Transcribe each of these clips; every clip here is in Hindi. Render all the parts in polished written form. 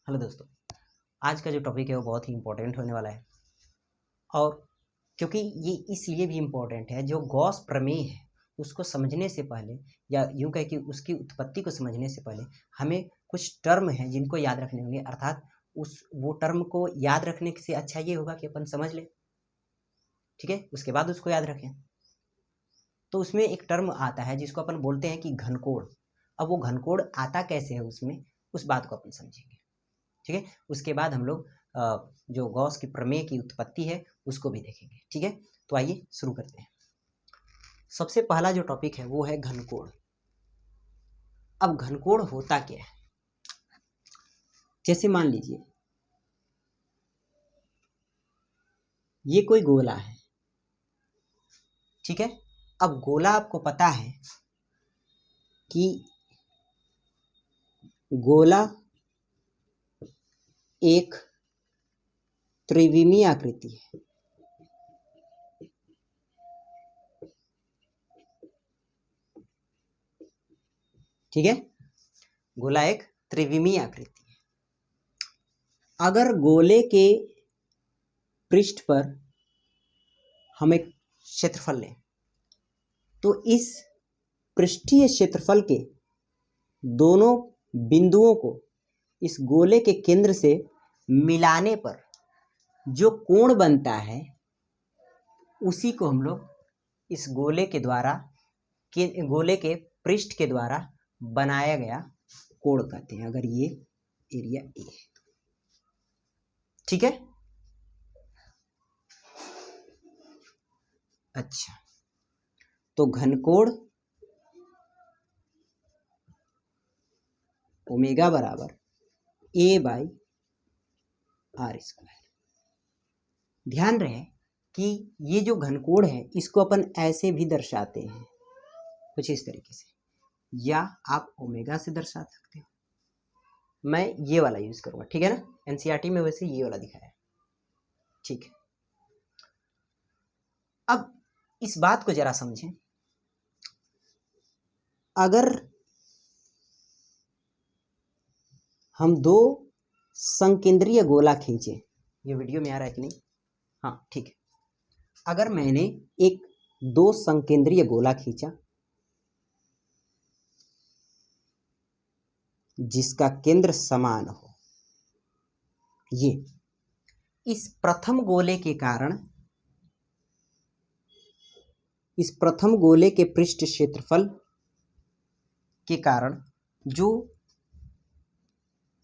हेलो दोस्तों, आज का जो टॉपिक है वो बहुत ही इम्पोर्टेंट होने वाला है। और क्योंकि ये इसलिए भी इम्पोर्टेंट है, जो गॉस प्रमेय है उसको समझने से पहले, या यूँ कहे कि उसकी उत्पत्ति को समझने से पहले हमें कुछ टर्म हैं जिनको याद रखने होंगे। अर्थात वो टर्म को याद रखने से अच्छा ये होगा कि अपन समझ लें, ठीक है, उसके बाद उसको याद रखें। तो उसमें एक टर्म आता है जिसको अपन बोलते हैं कि घनकोण। अब वो घनकोण आता कैसे है उसमें, उस बात को अपन समझेंगे, ठीक है। उसके बाद हम लोग जो गॉस की प्रमेय की उत्पत्ति है उसको भी देखेंगे, ठीक है। तो आइए शुरू करते हैं। सबसे पहला जो टॉपिक है वो है घनकोण। अब घनकोण होता क्या है? जैसे मान लीजिए ये कोई गोला है, ठीक है। अब गोला आपको पता है कि गोला एक त्रिविमीय आकृति है, ठीक है। गोला एक त्रिविमीय आकृति है। अगर गोले के पृष्ठ पर हम एक क्षेत्रफल लें तो इस पृष्ठीय क्षेत्रफल के दोनों बिंदुओं को इस गोले के केंद्र से मिलाने पर जो कोण बनता है उसी को हम लोग इस गोले के द्वारा गोले के पृष्ठ के द्वारा बनाया गया कोण कहते हैं, अगर ये एरिया ए है, ठीक है। अच्छा, तो घनकोण ओमेगा बराबर ए बाई आर स्क्वायर। ध्यान रहे कि ये जो घनकोण है इसको अपन ऐसे भी दर्शाते हैं, कुछ इस तरीके से, या आप ओमेगा से दर्शा सकते हो। मैं ये वाला यूज करूंगा, ठीक है ना। एनसीईआरटी में वैसे ये वाला दिखाया है, ठीक है। अब इस बात को जरा समझें। अगर हम दो संकेंद्रीय गोला खींचे, ये वीडियो में आ रहा है कि नहीं? हाँ, ठीक है। अगर मैंने एक दो संकेंद्रीय गोला खींचा जिसका केंद्र समान हो, ये इस प्रथम गोले के कारण, इस प्रथम गोले के पृष्ठ क्षेत्रफल के कारण जो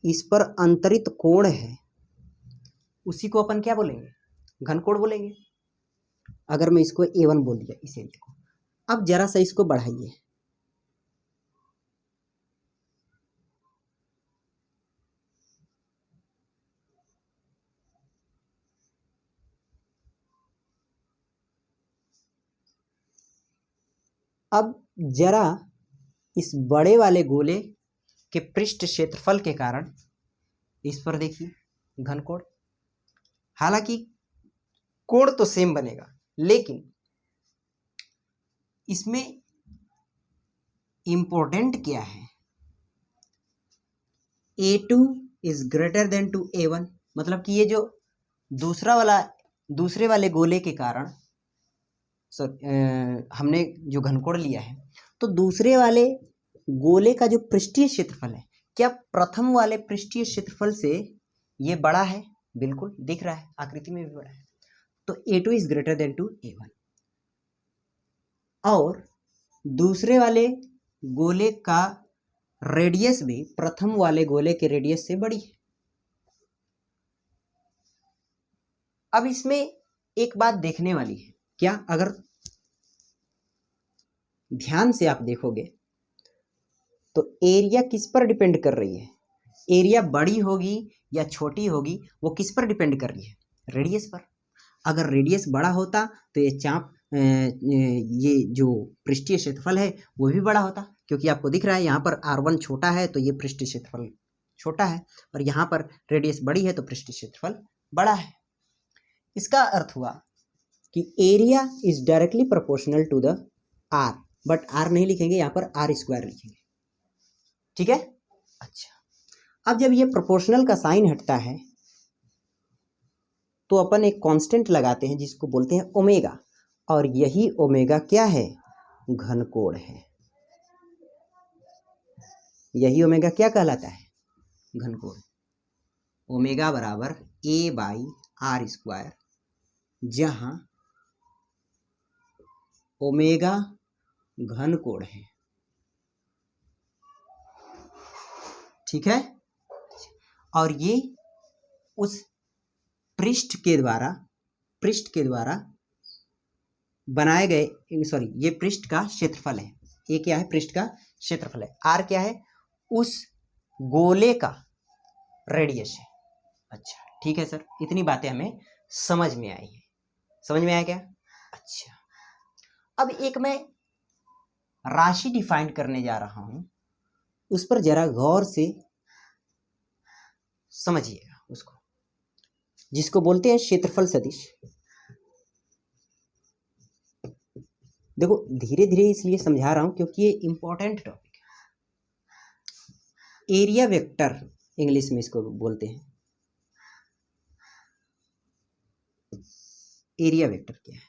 इस पर अंतरित कोण है उसी को अपन क्या बोलेंगे? घनकोण बोलेंगे। अगर मैं इसको A1 बोल दिया, इसे देखो। अब जरा सा इसको बढ़ाइए, अब जरा इस बड़े वाले गोले के पृष्ठ क्षेत्रफल के कारण इस पर देखिए घनकोण। हालांकि कोण तो सेम बनेगा, लेकिन इसमें इंपॉर्टेंट क्या है? A2 is greater than to A1, मतलब कि ये जो दूसरे वाले गोले के कारण हमने जो घनकोण लिया है, तो दूसरे वाले गोले का जो पृष्ठीय क्षेत्रफल है, क्या प्रथम वाले पृष्ठीय क्षेत्रफल से ये बड़ा है? बिल्कुल दिख रहा है, आकृति में भी बड़ा है। तो A2 is greater than to A1, और दूसरे वाले गोले का रेडियस भी प्रथम वाले गोले के रेडियस से बड़ी है। अब इसमें एक बात देखने वाली है, क्या? अगर ध्यान से आप देखोगे तो एरिया किस पर डिपेंड कर रही है? एरिया बड़ी होगी या छोटी होगी, वो किस पर डिपेंड कर रही है? रेडियस पर। अगर रेडियस बड़ा होता तो ये चाप ये जो पृष्ठीय क्षेत्रफल है वो भी बड़ा होता, क्योंकि आपको दिख रहा है यहाँ पर R1 छोटा है तो ये पृष्ठीय क्षेत्रफल छोटा है, और यहाँ पर रेडियस बड़ी है तो पृष्ठीय क्षेत्रफल बड़ा है। इसका अर्थ हुआ कि area is directly proportional to the R, but R नहीं लिखेंगे, यहाँ पर R स्क्वायर लिखेंगे, ठीक है। अच्छा, अब जब ये प्रोपोर्शनल का साइन हटता है तो अपन एक कांस्टेंट लगाते हैं जिसको बोलते हैं ओमेगा, और यही ओमेगा क्या है? घनकोण है। यही ओमेगा क्या कहलाता है? घनकोण। ओमेगा बराबर A/r², जहां ओमेगा घनकोण है। ठीक है, और ये उस पृष्ठ के द्वारा बनाए गए, सॉरी, ये पृष्ठ का क्षेत्रफल है। ये क्या है? पृष्ठ का क्षेत्रफल है। आर क्या है? उस गोले का रेडियस है। अच्छा, ठीक है सर, इतनी बातें हमें समझ में आई है। समझ में आया क्या? अच्छा, अब एक मैं राशि डिफाइन करने जा रहा हूं, उस पर जरा गौर से समझिएगा उसको, जिसको बोलते हैं क्षेत्रफल सदिश। देखो, धीरे धीरे इसलिए समझा रहा हूं क्योंकि ये इंपॉर्टेंट टॉपिक है। एरिया वेक्टर इंग्लिश में इसको बोलते हैं। एरिया वेक्टर क्या है?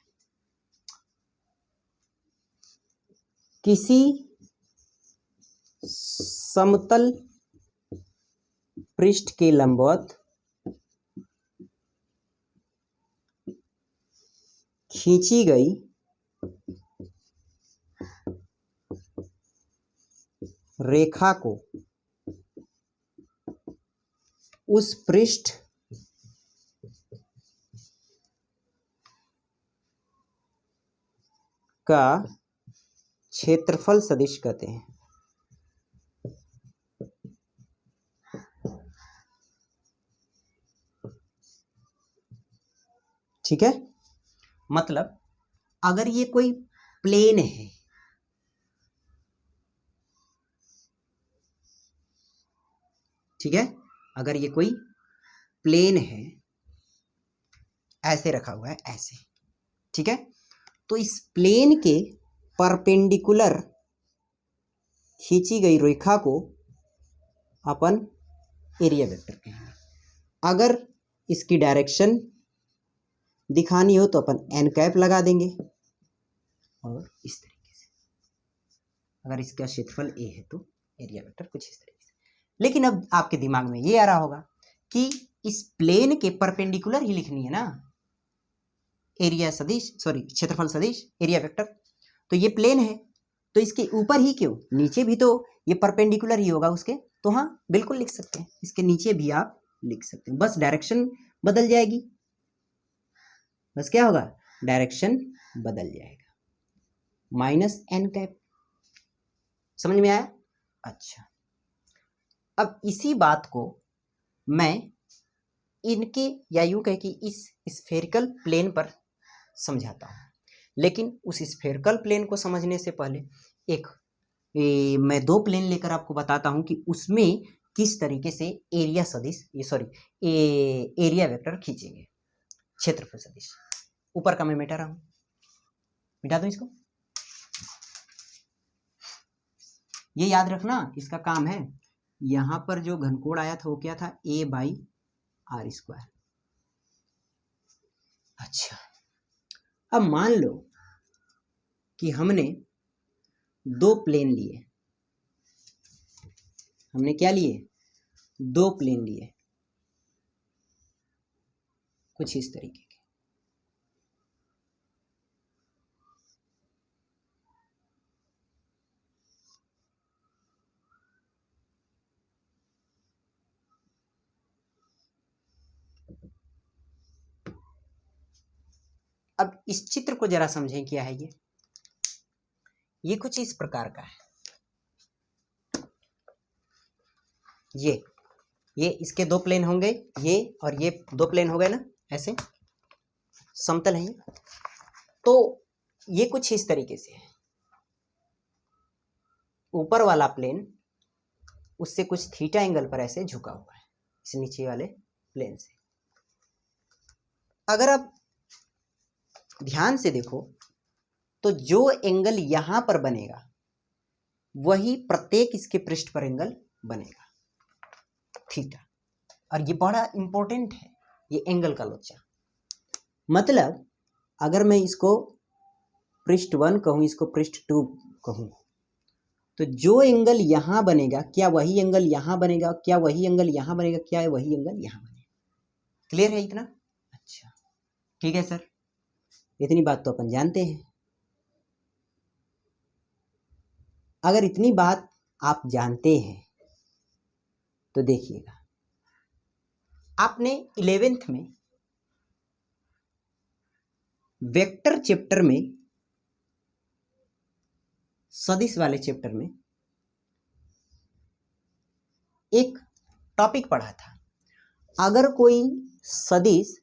किसी समतल पृष्ठ के लंबवत खींची गई रेखा को उस पृष्ठ का क्षेत्रफल सदिश कहते हैं। ठीक है, मतलब अगर ये कोई प्लेन है, ठीक है, अगर ये कोई प्लेन है, ऐसे रखा हुआ है, ऐसे, ठीक है, तो इस प्लेन के परपेंडिकुलर खींची गई रेखा को अपन एरिया वेक्टर कहेंगे। अगर इसकी डायरेक्शन दिखानी हो तो अपन एन कैप लगा देंगे, और इस तरीके से। अगर इसका क्षेत्रफल ए है तो एरिया वेक्टर कुछ इस तरीके से। लेकिन अब आपके दिमाग में ये आ रहा होगा कि इस प्लेन के परपेंडिकुलर ही लिखनी है ना एरिया सदिश, सॉरी, क्षेत्रफल सदिश, एरिया वेक्टर। तो ये प्लेन है तो इसके ऊपर ही क्यों, नीचे भी तो ये परपेंडिकुलर ही होगा उसके। तो हाँ, बिल्कुल लिख सकते हैं, इसके नीचे भी आप लिख सकते हैं, बस डायरेक्शन बदल जाएगी। बस क्या होगा? डायरेक्शन बदल जाएगा, माइनस एन कैप। समझ में आया? अच्छा, अब इसी बात को मैं इनके, या यूं कहे कि इस स्फेरिकल प्लेन पर समझाता हूं। लेकिन उस स्फेरिकल प्लेन को समझने से पहले मैं दो प्लेन लेकर आपको बताता हूं कि उसमें किस तरीके से एरिया सदिश, एरिया वेक्टर खींचेंगे, क्षेत्रफल सदिश। ऊपर का मैं मिटा रहा हूं, मिटा दूं इसको। ये याद रखना, इसका काम है। यहां पर जो घनकोण आया था वो क्या था? A/r²। अच्छा, अब मान लो कि हमने दो प्लेन लिए। हमने क्या लिए? दो प्लेन लिए, कुछ इस तरीके के। अब इस चित्र को जरा समझें, क्या है ये कुछ इस प्रकार का है। ये इसके दो प्लेन होंगे, ये और ये दो प्लेन हो गए ना, ऐसे समतल है ये। तो ये कुछ इस तरीके से है। ऊपर वाला प्लेन उससे कुछ थीटा एंगल पर ऐसे झुका हुआ है इस नीचे वाले प्लेन से। अगर आप ध्यान से देखो तो जो एंगल यहां पर बनेगा वही प्रत्येक इसके पृष्ठ पर एंगल बनेगा। थीटा। और ये बड़ा इंपॉर्टेंट है, ये एंगल का लोचा। मतलब अगर मैं इसको पृष्ठ 1 कहूँ, इसको पृष्ठ 2 कहूँ, तो जो एंगल यहाँ बनेगा क्या वही एंगल यहाँ बनेगा, क्या वही एंगल यहाँ बनेगा, क्या वही एंगल यहाँ बनेगा। क्लियर है इतना? अच्छा ठीक है सर, इतनी बात तो अपन जानते हैं। अगर इतनी बात आप जानते हैं तो देखिएगा, आपने 11th में वेक्टर चैप्टर में, सदिश वाले चैप्टर में एक टॉपिक पढ़ा था। अगर कोई सदिश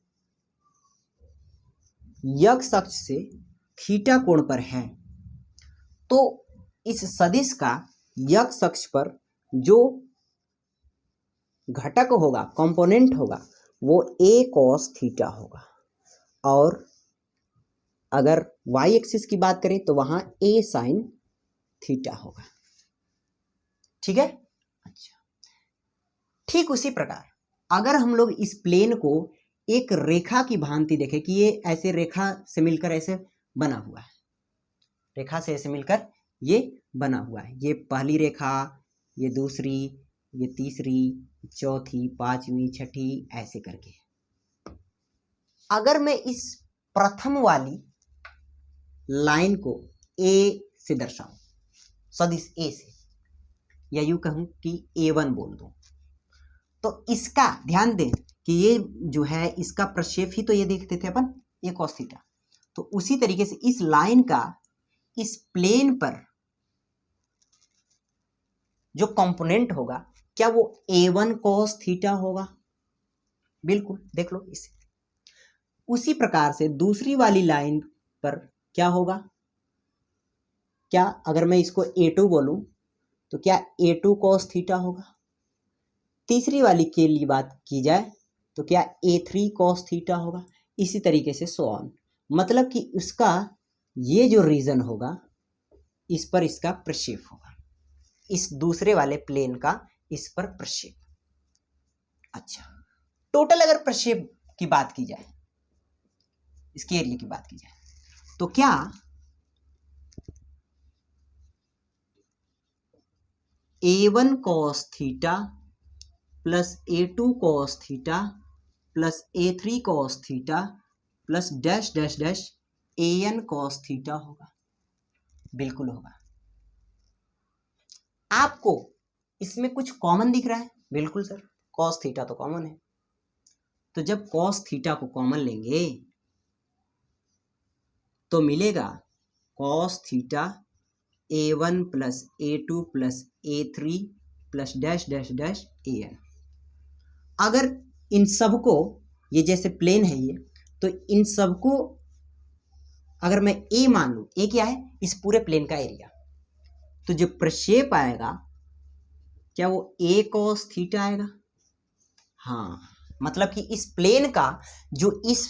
x अक्ष से थीटा कोण पर है तो इस सदिश का x अक्ष पर जो घटक होगा, कंपोनेंट होगा, वो a cos थीटा होगा। और अगर y एक्सिस की बात करें तो वहां a sin थीटा होगा। ठीक है? अच्छा, ठीक उसी प्रकार अगर हम लोग इस प्लेन को एक रेखा की भांति देखें कि ये ऐसे रेखा से मिलकर ऐसे बना हुआ है, रेखा से ऐसे मिलकर ये बना हुआ है, ये पहली रेखा, ये दूसरी, ये तीसरी, चौथी, पांचवी, छठी, ऐसे करके। अगर मैं इस प्रथम वाली लाइन को ए से दर्शाऊं, सदिश ए से, या यूं कहूं कि A1 बोल दूं, तो इसका ध्यान दें कि ये जो है इसका प्रक्षेप ही तो ये देखते थे अपन, a cos थीटा। तो उसी तरीके से इस लाइन का इस प्लेन पर जो कंपोनेंट होगा क्या वो A1 cos थीटा होगा? बिल्कुल, देख लो इसे। उसी प्रकार से दूसरी वाली लाइन पर क्या होगा? क्या अगर मैं इसको A2 बोलूं तो क्या A2 cos थीटा होगा? तीसरी वाली के लिए बात की जाए तो क्या A3 cos थीटा होगा? इसी तरीके से सो ऑन। मतलब कि उसका ये जो रीजन होगा इस पर इसका प्रक्षेप होगा, इस दूसरे वाले प्लेन का इस पर प्रक्षेप। अच्छा, टोटल अगर प्रक्षेप की बात की जाए, इसके एरिया की बात की जाए, तो क्या A1 cos theta plus A2 cos theta plus A3 cos theta plus dash dash dash AN cos theta होगा? बिल्कुल होगा। आपको इसमें कुछ कॉमन दिख रहा है? बिल्कुल सर, cos थीटा तो कॉमन है। तो जब cos थीटा को कॉमन लेंगे तो मिलेगा cos theta A1 plus A2 plus A3 plus dash dash dash AN। अगर इन सबको, ये जैसे प्लेन है ये, तो इन सबको अगर मैं A मान लूं, A क्या है? इस पूरे प्लेन का एरिया, तो जो प्रक्षेप आएगा क्या वो A cos थीटा आएगा? हाँ, मतलब कि इस प्लेन का जो इस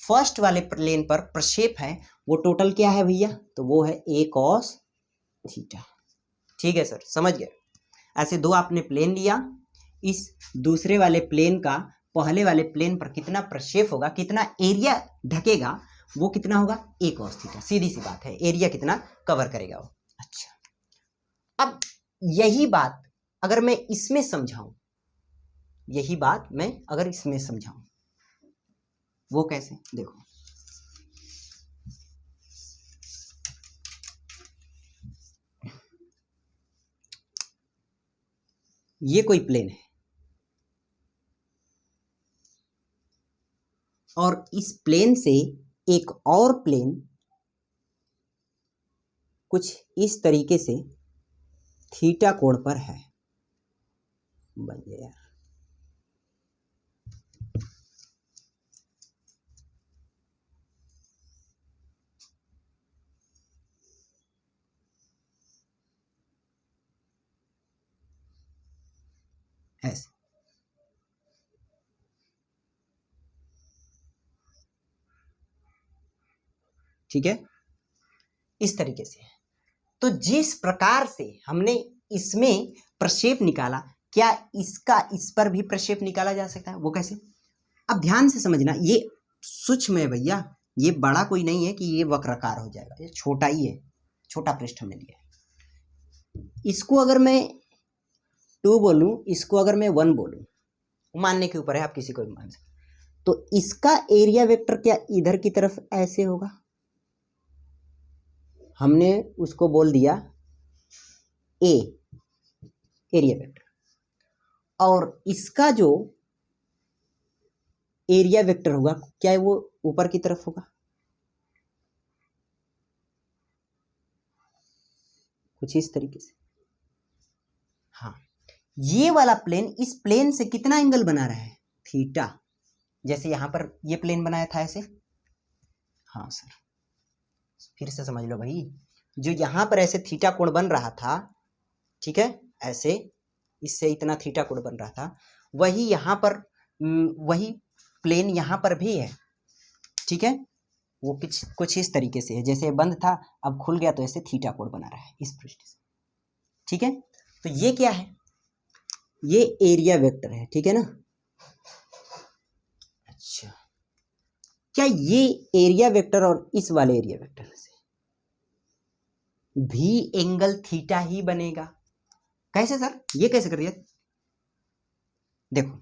फर्स्ट वाले प्लेन पर प्रक्षेप है वो टोटल क्या है भैया? तो वो है A cos थीटा। ठीक है सर, समझ गए। ऐसे दो आपने प्लेन लिया, इस दूसरे वाले प्लेन का पहले वाले प्लेन पर कितना प्रक्षेप होगा, कितना एरिया ढकेगा, वो कितना होगा? A cos theta. सीधी सी बात है, एरिया कितना कवर करेगा वो। अच्छा, अब यही बात अगर मैं इसमें समझाऊं, यही बात मैं अगर इसमें समझाऊं, वो कैसे? देखो, ये कोई प्लेन है और इस प्लेन से एक और प्लेन कुछ इस तरीके से थीटा कोण पर है। बन गया। ऐसे ठीक है, इस तरीके से। तो जिस प्रकार से हमने इसमें प्रक्षेप निकाला, क्या इसका इस पर भी प्रक्षेप निकाला जा सकता है? वो कैसे? अब ध्यान से समझना, ये सूक्ष्म है भैया, ये बड़ा कोई नहीं है कि ये वक्राकार हो जाएगा, ये छोटा ही है, छोटा पृष्ठ हमने लिया है। इसको अगर मैं 2 बोलूं, इसको अगर मैं 1 बोलूं, मानने के ऊपर है, आप किसी को भी मान सकते। तो इसका एरिया वेक्टर क्या इधर की तरफ ऐसे होगा? हमने उसको बोल दिया ए एरिया वेक्टर, और इसका जो एरिया वेक्टर होगा क्या वो ऊपर की तरफ होगा? कुछ इस तरीके से। हाँ, ये वाला प्लेन इस प्लेन से कितना एंगल बना रहा है? थीटा। जैसे यहां पर ये प्लेन बनाया था ऐसे। हाँ सर, फिर से समझ लो भाई, जो यहां पर ऐसे थीटा कोण बन रहा था, ठीक है, ऐसे इससे इतना थीटा कोण बन रहा था, वही यहां पर वही प्लेन यहां पर भी है, ठीक है। वो कुछ इस तरीके से है, जैसे बंद था अब खुल गया तो ऐसे थीटा कोण बना रहा है इस पृष्ठ से, ठीक है। तो ये क्या है? ये एरिया वेक्टर है, ठीक है ना। अच्छा, क्या ये एरिया वेक्टर और इस वाले एरिया वेक्टर से भी एंगल थीटा ही बनेगा? कैसे सर, ये कैसे कर दिया? देखो,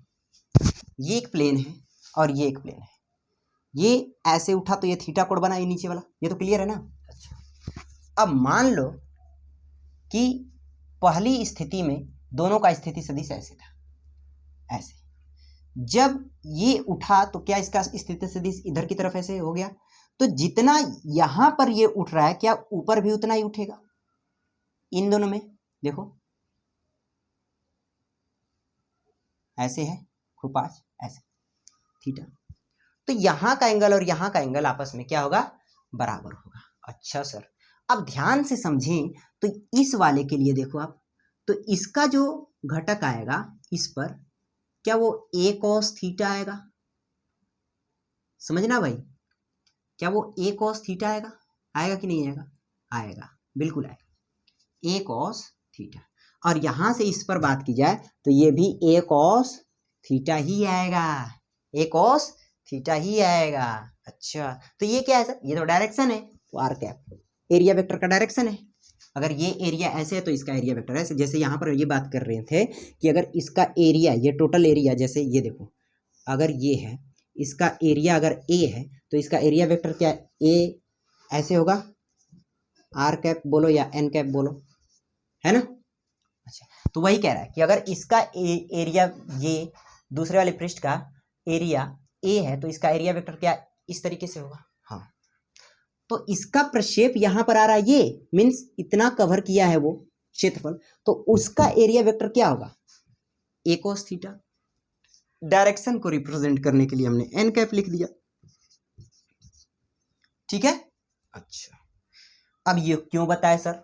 ये एक प्लेन है और ये एक प्लेन है, ये ऐसे उठा तो ये थीटा कोण बना, ये नीचे वाला, ये तो क्लियर है ना। अच्छा, अब मान लो कि पहली स्थिति में दोनों का स्थिति सदिश ऐसे था, ऐसे। जब ये उठा तो क्या इसका स्थिति सदिश इधर की तरफ ऐसे हो गया, तो जितना यहां पर ये उठ रहा है क्या ऊपर भी उतना ही उठेगा? इन दोनों में देखो, ऐसे है खुपाच, ऐसे थीटा, तो यहां का एंगल और यहां का एंगल आपस में क्या होगा? बराबर होगा। अच्छा सर, अब ध्यान से समझें तो इस वाले के लिए देखो आप, तो इसका जो घटक आएगा इस पर, क्या वो a cos थीटा आएगा? समझना भाई, क्या वो a cos थीटा आएगा? आएगा कि नहीं आएगा? आएगा, बिल्कुल आएगा, a cos थीटा। और यहां से इस पर बात की जाए तो ये भी a cos थीटा ही आएगा, a cos थीटा ही आएगा। अच्छा, तो ये क्या है सर? ये तो डायरेक्शन है, तो आर कैप एरिया वेक्टर का डायरेक्शन है। अगर ये एरिया ऐसे है तो इसका एरिया वेक्टर ऐसे। जैसे यहाँ पर ये बात कर रहे थे कि अगर इसका एरिया, ये टोटल एरिया, जैसे ये देखो, अगर ये है, इसका एरिया अगर ए है तो इसका एरिया वेक्टर क्या है? ए ऐसे होगा, आर कैप बोलो या एन कैप बोलो, है ना। अच्छा, तो वही कह रहा है कि अगर इसका एरिया, ये दूसरे वाले पृष्ठ का एरिया ए है तो इसका एरिया वेक्टर क्या इस तरीके से होगा। हाँ, तो इसका प्रक्षेप यहां पर आ रहा है, ये मीन्स इतना कवर किया है वो क्षेत्रफल, तो उसका एरिया वेक्टर क्या होगा? a cos theta. डायरेक्शन को रिप्रेजेंट करने के लिए हमने एन कैप लिख दिया, ठीक है। अच्छा, अब ये क्यों बताया सर?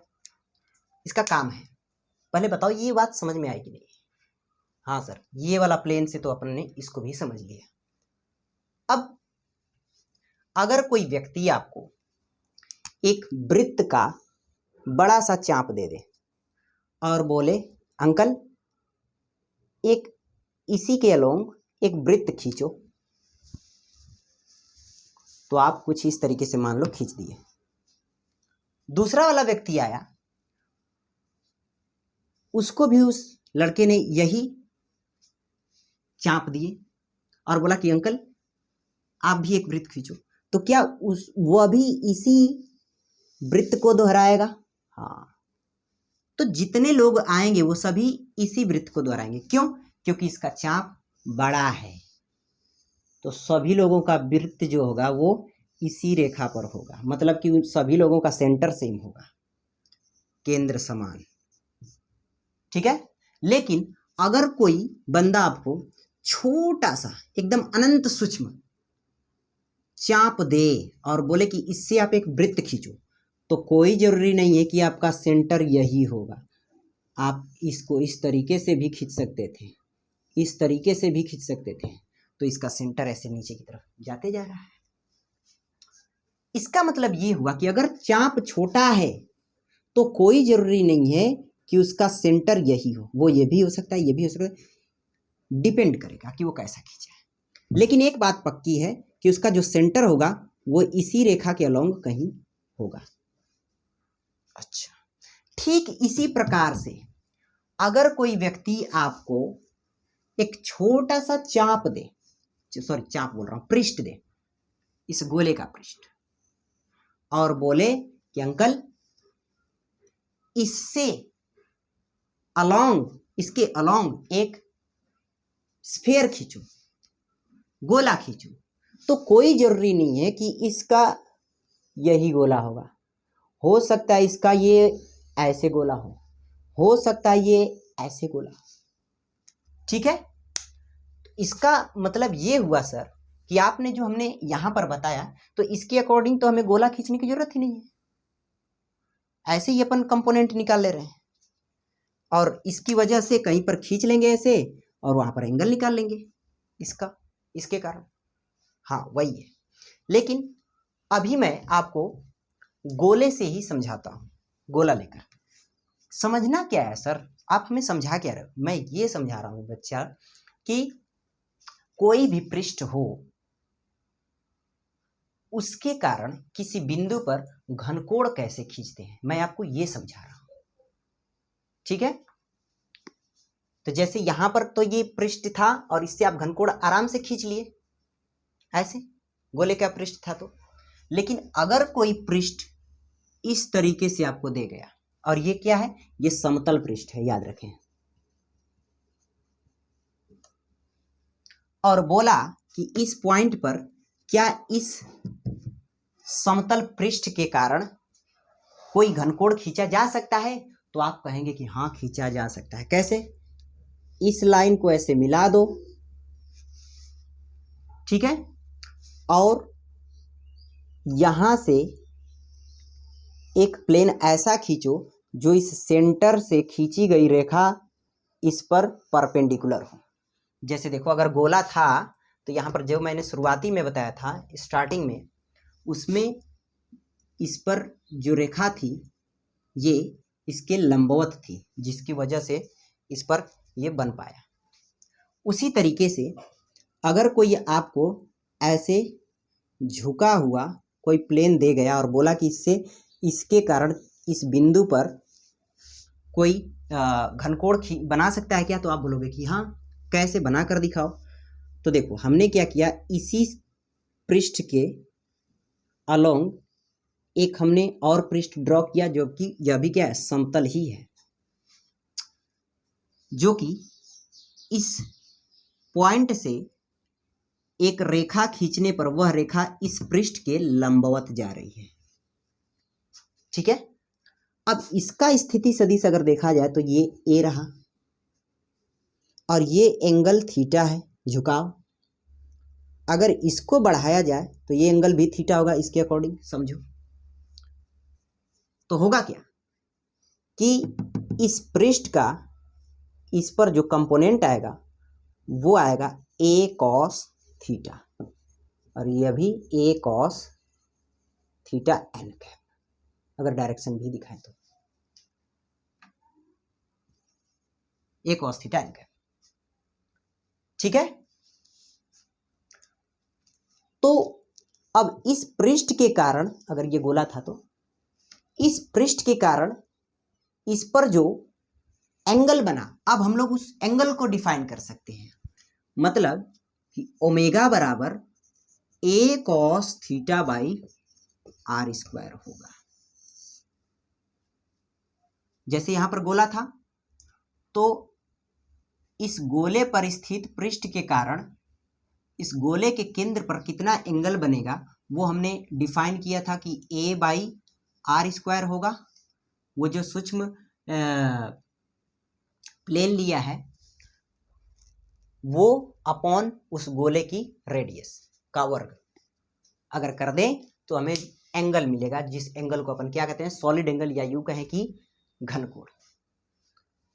इसका काम है, पहले बताओ ये बात समझ में आएगी नहीं? हाँ सर, ये वाला प्लेन से तो अपन ने इसको भी समझ लिया। अब अगर कोई व्यक्ति आपको एक वृत्त का बड़ा सा चाप दे दे और बोले अंकल एक इसी के अलोंग एक वृत्त खींचो, तो आप कुछ इस तरीके से मान लो खींच दिए। दूसरा वाला व्यक्ति आया, उसको भी उस लड़के ने यही चाप दिए और बोला कि अंकल आप भी एक वृत्त खींचो, तो क्या वो भी इसी वृत्त को दोहराएगा? हाँ, तो जितने लोग आएंगे वो सभी इसी वृत्त को दोहराएंगे। क्यों? क्योंकि इसका चाप बड़ा है, तो सभी लोगों का वृत्त जो होगा वो इसी रेखा पर होगा, मतलब कि सभी लोगों का सेंटर सेम होगा, केंद्र समान, ठीक है। लेकिन अगर कोई बंदा आपको छोटा सा एकदम अनंत सूक्ष्म चाप दे और बोले कि इससे आप एक वृत्त खींचो, तो कोई जरूरी नहीं है कि आपका सेंटर यही होगा, आप इसको इस तरीके से भी खींच सकते थे, इस तरीके से भी खींच सकते थे, तो इसका सेंटर ऐसे नीचे की तरफ जाते जा रहा है। इसका मतलब ये हुआ कि अगर चाप छोटा है तो कोई जरूरी नहीं है कि उसका सेंटर यही हो, वो ये भी हो सकता है, ये भी हो सकता है, डिपेंड करेगा कि वो कैसा खींचा है। लेकिन एक बात पक्की है कि उसका जो सेंटर होगा वो इसी रेखा के अलोंग कहीं होगा। अच्छा, ठीक इसी प्रकार से अगर कोई व्यक्ति आपको एक छोटा सा चाप दे, सॉरी चाप बोल रहा हूं, पृष्ठ दे, इस गोले का पृष्ठ, और बोले कि अंकल इससे अलोंग, इसके अलोंग एक स्फीयर खींचो, गोला खींचो, तो कोई जरूरी नहीं है कि इसका यही गोला होगा। हो सकता है इसका ये ऐसे गोला हो सकता है ये ऐसे गोला। ठीक है, इसका मतलब ये हुआ सर कि आपने जो हमने यहां पर बताया तो इसके अकॉर्डिंग तो हमें गोला खींचने की जरूरत ही नहीं है, ऐसे ही अपन कंपोनेंट निकाल ले रहे हैं और इसकी वजह से कहीं पर खींच लेंगे ऐसे और वहां पर एंगल निकाल लेंगे इसका, इसके कारण। हाँ वही है, लेकिन अभी मैं आपको गोले से ही समझाता हूं। गोला लेकर समझना क्या है सर, आप हमें समझा क्या रहे हो? मैं ये समझा रहा हूं बच्चा कि कोई भी पृष्ठ हो उसके कारण किसी बिंदु पर घनकोण कैसे खींचते हैं, मैं आपको ये समझा रहा हूं। ठीक है, तो जैसे यहां पर तो ये पृष्ठ था और इससे आप घनकोण आराम से खींच लिए, ऐसे गोले का पृष्ठ था तो। लेकिन अगर कोई पृष्ठ इस तरीके से आपको दे गया, और ये क्या है, ये समतल पृष्ठ है, याद रखें, और बोला कि इस पॉइंट पर क्या इस समतल पृष्ठ के कारण कोई घनकोण खींचा जा सकता है, तो आप कहेंगे कि हाँ खींचा जा सकता है। कैसे? इस लाइन को ऐसे मिला दो, ठीक है, और यहां से एक प्लेन ऐसा खींचो जो इस सेंटर से खींची गई रेखा इस पर परपेंडिकुलर हो। जैसे देखो, अगर गोला था तो यहाँ पर जो मैंने शुरुआती में बताया था स्टार्टिंग में, उसमें इस पर जो रेखा थी ये इसके लंबवत थी, जिसकी वजह से इस पर ये बन पाया। उसी तरीके से अगर कोई आपको ऐसे झुका हुआ कोई प्लेन दे गया और बोला कि इससे, इसके कारण इस बिंदु पर कोई घनकोण बना सकता है क्या, तो आप बोलोगे कि हाँ, कैसे बना कर दिखाओ। तो देखो हमने क्या किया, इसी पृष्ठ के अलोंग एक हमने और पृष्ठ ड्रॉ किया जो कि यह भी क्या है, समतल ही है, जो कि इस पॉइंट से एक रेखा खींचने पर वह रेखा इस पृष्ठ के लंबवत जा रही है। ठीक है, अब इसका स्थिति सदिश अगर देखा जाए तो ये ए रहा और ये एंगल थीटा है, झुकाव। अगर इसको बढ़ाया जाए तो ये एंगल भी थीटा होगा, इसके अकॉर्डिंग समझो। तो होगा क्या कि इस पृष्ठ का इस पर जो कंपोनेंट आएगा वो आएगा ए कॉस थीटा, और यह भी ए कॉस थीटा एन कैप, अगर डायरेक्शन भी दिखाएं तो ए कॉस थीटा एन कैप। ठीक है, तो अब इस पृष्ठ के कारण, अगर ये गोला था तो इस पृष्ठ के कारण इस पर जो एंगल बना, अब हम लोग उस एंगल को डिफाइन कर सकते हैं। मतलब कि ओमेगा बराबर A cos theta by r square होगा। जैसे यहां पर गोला था तो इस गोले पर स्थित पृष्ठ के कारण इस गोले के केंद्र पर कितना एंगल बनेगा वो हमने डिफाइन किया था कि ए बाई आर स्क्वायर होगा। वो जो सूक्ष्म प्लेन लिया है वो अपॉन उस गोले की रेडियस का वर्ग अगर कर दें तो हमें एंगल मिलेगा, जिस एंगल को अपन क्या कहते हैं, सॉलिड एंगल, या यूं कहें कि घनकोण।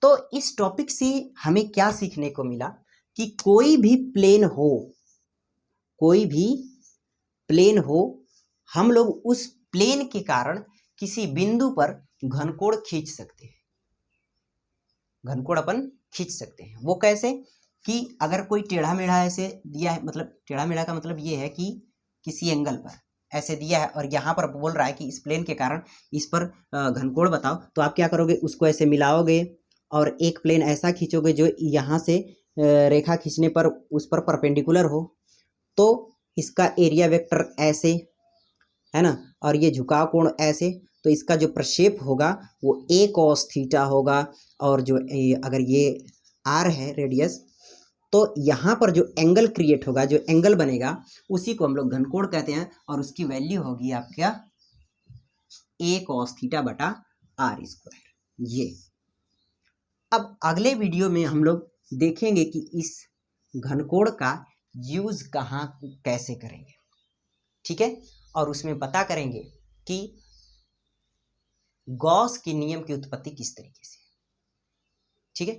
तो इस टॉपिक से हमें क्या सीखने को मिला कि कोई भी प्लेन हो, हम लोग उस प्लेन के कारण किसी बिंदु पर घनकोण खींच सकते हैं। घनकोण अपन खींच सकते हैं। वो कैसे कि अगर कोई टेढ़ा मेढ़ा ऐसे दिया है, मतलब टेढ़ा मेढ़ा का मतलब ये है कि किसी एंगल पर ऐसे दिया है और यहाँ पर बोल रहा है कि इस प्लेन के कारण इस पर घनकोण बताओ, तो आप क्या करोगे, उसको ऐसे मिलाओगे और एक प्लेन ऐसा खींचोगे जो यहाँ से रेखा खींचने पर उस पर परपेंडिकुलर हो, तो इसका एरिया वेक्टर ऐसे है ना, और ये झुकाव कोण ऐसे, तो इसका जो प्रक्षेप होगा वो a cos थीटा होगा। और जो अगर ये r है रेडियस, तो यहाँ पर जो एंगल क्रिएट होगा, जो एंगल बनेगा, उसी को हम लोग घनकोण कहते हैं और उसकी वैल्यू होगी आपका a cos थीटा बटा r स्क्वायर। ये अब अगले वीडियो में हम लोग देखेंगे कि इस घनकोण का यूज कहाँ कैसे करेंगे, ठीक है, और उसमें पता करेंगे कि गॉस के नियम की उत्पत्ति किस तरीके से, ठीक है।